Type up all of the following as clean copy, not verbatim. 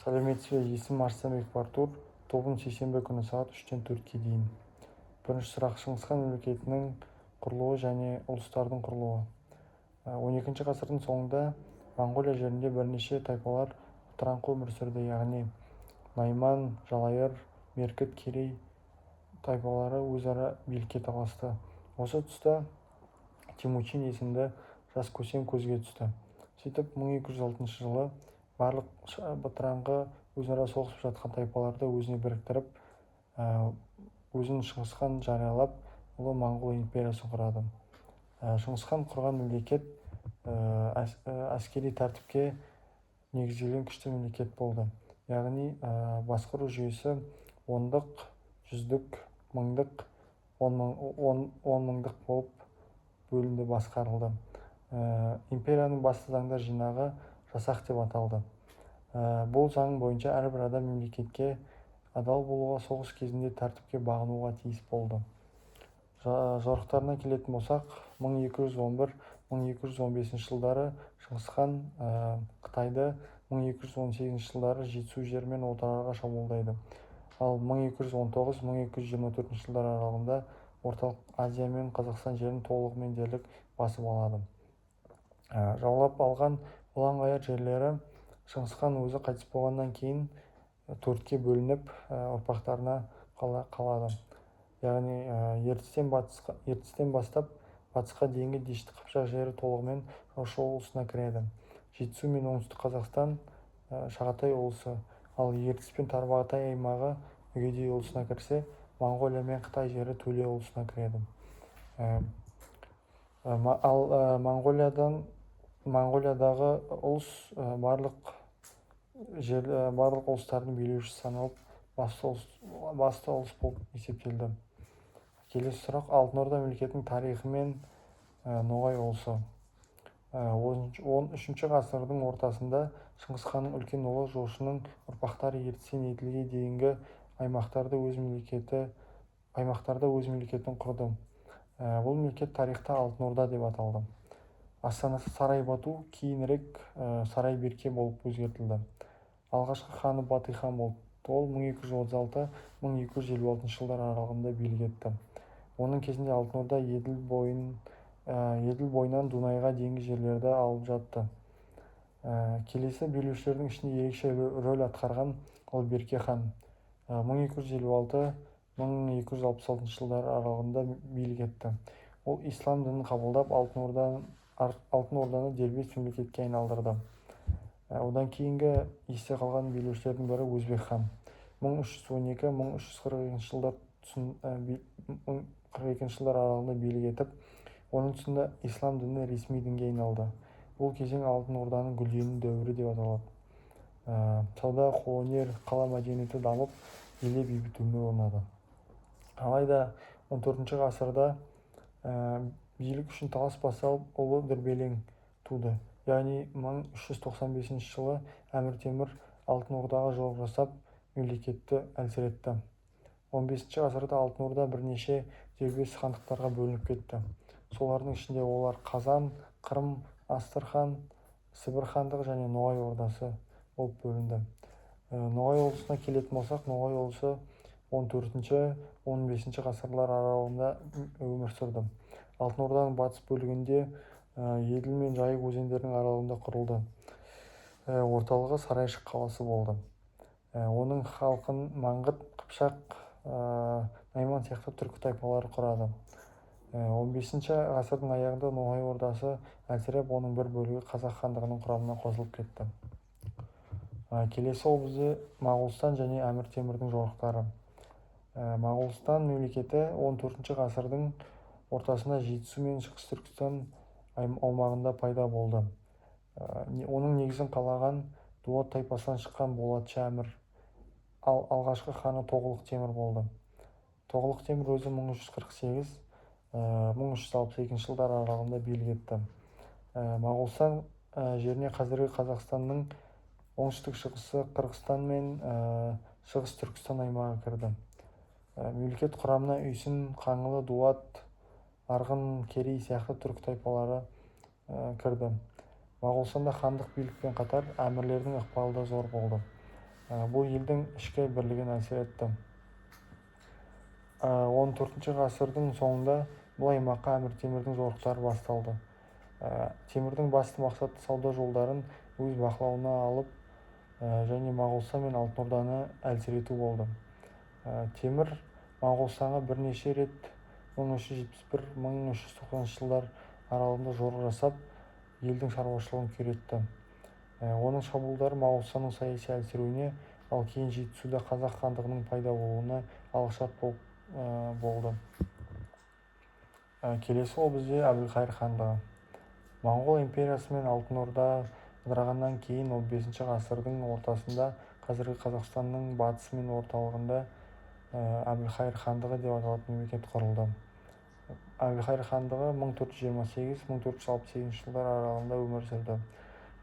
Сәлеметсіз бе? Есімім Арыстанбеков Артур. Тобым сейсенбі күні сағат 3-тен 4-ке дейін. Бірінші сұрақ: Шыңғысхан мемлекетінің құрылуы және ұлыстардың құрылуы. 12 ғасырдың соңында Моңғолия жерінде бірнеше тайпалар тұрақты өмір сүрді, яғни Найман, Жалайыр, Меркіт, Керей тайпалары өзара билікке таласты. Осы тұста Темучин есімді жас көсем көзге түсті. Сөйтіп 1206 жылы барлық бытыраңғы өзара соғысып жатқан тайпаларды өзіне біріктіріп, өзін Шыңғысхан жариялап, ұлы Моңғол империясын құрады. Шыңғысхан құрған мемлекет әскери тәртіпке негізделген күшті мемлекет болды. Яғни басқару жүйесі ондық, жүздік, мыңдық, он мыңдық болып бөлінді, басқарылды. Империяның басты заңдар жинағы жасақ деп аталды. Бұл заң бойынша әрбір адам мемлекетке адал болуға, соғыс кезінде тәртіпке бағынуға тиіс болды. Жорықтарына келетін болсақ, 1211-1215 жылдары Шыңғысхан Қытайды, 1218 жылдары Жетісу жері мен Отырарға шабуылдайды. Ал 1219-1224 жылдар аралығында Орталық Азия мен Қазақстан жерін толығымен дерлік басып алады. Жаулап алған ұлан-ғайыр жерлері Шыңғысхан өзі қайтыс болғаннан кейін 4-ке бөлініп ұрпақтарына қалады. Яғни ертістен бастап батысқа дейінгі Дешті Қыпшақ жері толығымен Жошы ұлысына кіреді. Жетісу мен оңтүстік Қазақстан Шағатай ұлысы, ал Ертіс пен Тарбағатай аймағы Үгедей ұлысына кірсе, Моңғолия мен Қытай жері Төле ұлысына кіреді. Ал Моңғолиядағы ұлыс барлық ұлыстардың билеушісі саналып, басты ұлыс болып есептелді. Келесі сұрақ: Алтын Орда мемлекетінің тарихы мен Ноғай ұлысы. 13 ғасырдың ортасында Шыңғысханның үлкен ұлы Жошының ұрпақтары Ертістен Еділге дейінгі аймақтарда өз мемлекетін құрды. Бұл мемлекет тарихта Алтын Орда деп аталды. Астанасы Сарай-Бату кейінірек Сарай-Берке болып өзгертілді. Алғашқы ханы Батый хан болды. Ол 1236-1256 жылдар аралығында билік етті. Оның кезінде Алтын Орда Еділ бойынан Дунайға дейінгі жерлерді алып жатты. Келесі билеушілердің ішінде ерекше рөл атқарған ол Берке хан. 1256-1266 жылдар аралығында билік етті. Ол ислам дінін қабылдап, Алтын Орданы дербес мемлекетке айналдырды. Одан кейінгі есте қалған билеушілердің бірі Өзбек хан. 1312-1342 жылдар аралығында билік етіп, оның тұсында ислам діні ресми дінге айналды. Бұл кезең Алтын Орданың гүлдену дәуірі деп аталады. Сауда, қолөнер, қала мәдениеті дамып, елде бейбіт өмір орнады. Алайда 14 ғасырда билік үшін талас басталып, ұлы дүрбелең туды. Яғни 1395 жылы Әмір Темір Алтын Ордаға жорық жасап, мемлекетті әлсіретті. 15 ғасырда Алтын Орда бірнеше дербес хандықтарға бөлініп кетті. Солардың ішінде олар Қазан, Қырым, Астархан, Сібір хандығы және Ноғай ордасы болып бөлінді. Ноғай ұлысына келетін болсақ, Ноғай ұлысы 14-15 ғасырлар аралығында өмір сүрді. Алтын Орданың батыс бөлігінде Еділ мен Жайық өзендерінің аралығында құрылды. Орталығы Сарайшық қаласы болды. Оның халқын Маңғыт, Қыпшақ, Найман сияқты түркі тайпалары құрады. 15 ғасырдың аяғында Ноғай ордасы әлсіреп, оның бір бөлігі Қазақ хандығының құрамына қосылып кетті. Келесі ол бізде Моғолстан және Әмір Темірдің жорықтары. Моғолстан мемлекеті 14 ғасырдың ортасында Жетісу мен Шығыс Түркістан аумағында пайда болды. Оның негізін қалаған Дулат тайпасынан шыққан Болатшы әмір, ал алғашқы ханы Тоғылық Темір болды. Тоғылық Темір өзі 1348-1362 жылдар аралығында билік етті. Моғолстан жеріне қазіргі Қазақстанның оңтүстік-шығысы Қырғызстан мен Шығыс Түркістан аймағы кірді. Мемлекет құрамына Үйсін, Қаңлы, Дулат, Арғын, Керей сияқты түрік тайпалары кірді. Моғолстанда хандық билікпен қатар әмірлердің ықпалы да зор болды. бұл елдің ішкі бірлігіне әсер етті. 14 ғасырдың соңында бұл аймаққа Әмір Темірдің жорықтары басталды. Темірдің басты мақсаты сауда жолдарын өз бақылауына алып және Моғолстан мен Алтын Орданы әлсірету болды. Темір Моғолстанға бірнеше рет 1371-1390 жылдар аралығында жорық жасап, елдің шаруашылығын күйретті. Оның шабуылдары Моғолстанның саяси әлсіреуіне, ал кейін Жетісуда қазақ хандығының пайда болуына алғышарт болды. Келесі ол бізде Әбілқайыр хандығы. Моңғол империясы мен Алтын Орда ыдырағаннан кейін 15 ғасырдың ортасында қазіргі Қазақстанның батысы мен орталығында Әбілқайыр хандығы деп аталатын мемлекет құрылды. Әбілқайыр хандығы 1428-1468 жылдар аралығында өмір сүрді.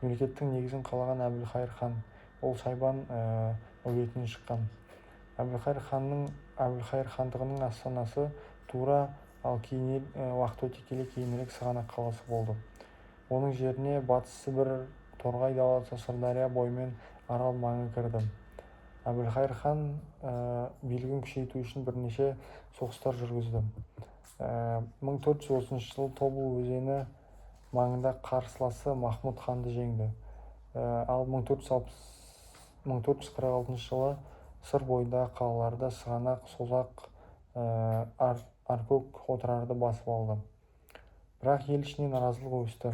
Мемлекеттің негізін қалаған Әбілқайыр хан, ол Шайбан әулетінен шыққан. Әбілқайыр хандығының астанасы Тура, ал кейін уақыт өте келе кейінірек Сығанақ қаласы болды. Оның жеріне Батыс Сібір, Торғай даласы, Сырдария бойымен Арал маңы кірді. Әбілқайыр хан билігін күшейту үшін бірнеше соғыстар жүргізді. 1430 жылы Тобыл өзені маңында қарсыласы Махмұд ханды жеңді. Ал 1446 жылы сыр бойындағы қалаларда Сығанақ, Созақ, Аркөк отырарды басып алды. Бірақ ел ішіне наразылық өсті.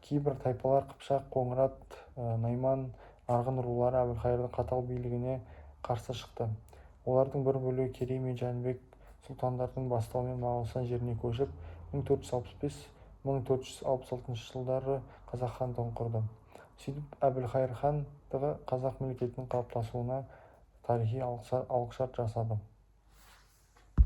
Кейбір тайпалар Қыпшақ, Қоңырат, Найман, Арғын рулары Әбілқайырдың қатал билігіне қарсы шықты. Олардың бір бөлігі Керей мен Жәнібек сұлтандардың бастауымен Моғолстан жеріне көшіп, 1465-1466 жылдары қазақ хандығын құрды. Сөйтіп Әбілқайыр хандығы қазақ мемлекетінің қалыптасуына тарихи алғышарт жасады.